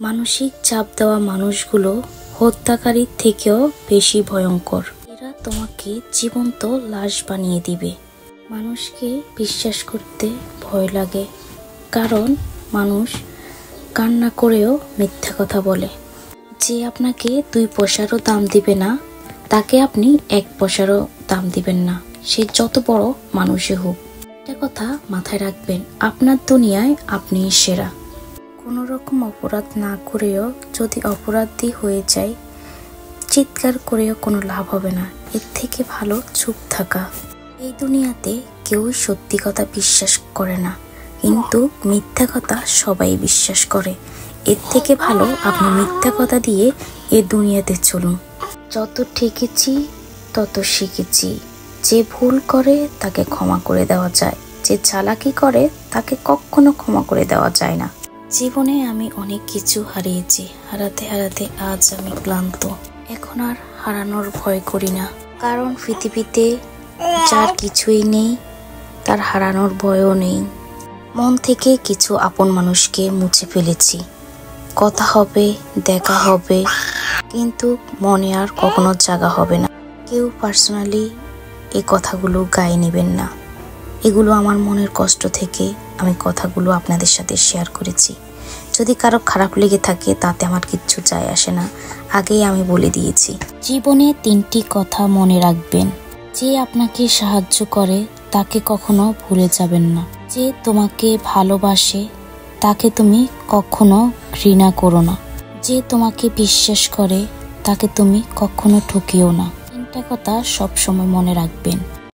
মানসিক চাপ দেওয়া মানুষগুলো হত্যাকারীর থেকেও বেশি ভয়ঙ্কর। এরা তোমাকে জীবন্ত লাশ বানিয়ে দিবে। মানুষকে বিশ্বাস করতে ভয় লাগে, কারণ মানুষ কান্না করেও মিথ্যা কথা বলে। যে আপনাকে 2 পয়সারও দাম দিবে না, তাকে আপনি 1 পয়সারও দাম দিবেন না, সে যত বড় মানুষই হোক। একটা কথা মাথায় রাখবেন, আপনার দুনিয়ায় আপনি সেরা। কোনো রকম অপরাধ না করেও যদি অপরাধী হয়ে যায়, চিৎকার করেও কোনো লাভ হবে না। এর থেকে ভালো চুপ থাকা। এই দুনিয়াতে কেউই সত্যি কথা বিশ্বাস করে না, কিন্তু মিথ্যা কথা সবাই বিশ্বাস করে। এর থেকে ভালো আপনি মিথ্যা কথা দিয়ে এই দুনিয়াতে চলুন। যত ঠেকেছি তত শিখেছি। যে ভুল করে তাকে ক্ষমা করে দেওয়া যায়, যে চালাকি করে তাকে কখনো ক্ষমা করে দেওয়া যায় না। জীবনে আমি অনেক কিছু হারিয়েছি, হারাতে হারাতে আজ আমি ক্লান্ত। এখন আর হারানোর ভয় করি না, কারণ পৃথিবীতে যার কিছুই নেই তার হারানোর ভয়ও নেই। মন থেকে কিছু আপন মানুষকে মুছে ফেলেছি। কথা হবে, দেখা হবে, কিন্তু মনে আর কখনো জায়গা হবে না। কেউ পার্সোনালি এই কথাগুলো গায়ে নেবেন না। এগুলো আমার মনের কষ্ট থেকে আমি কথাগুলো আপনাদের সাথে শেয়ার করেছি। যদি কারো খারাপ লেগে থাকে তাতে আমার কিচ্ছু যায় আসে না, আগেই আমি বলে দিয়েছি। জীবনে 3টি কথা মনে রাখবেন। যে আপনাকে সাহায্য করে তাকে কখনো ভুলে যাবেন না। যে তোমাকে ভালোবাসে তাকে তুমি কখনো ঘৃণা করো না। যে তোমাকে বিশ্বাস করে তাকে তুমি কখনো ঠকিও না। 3টা কথা সবসময় মনে রাখবেন।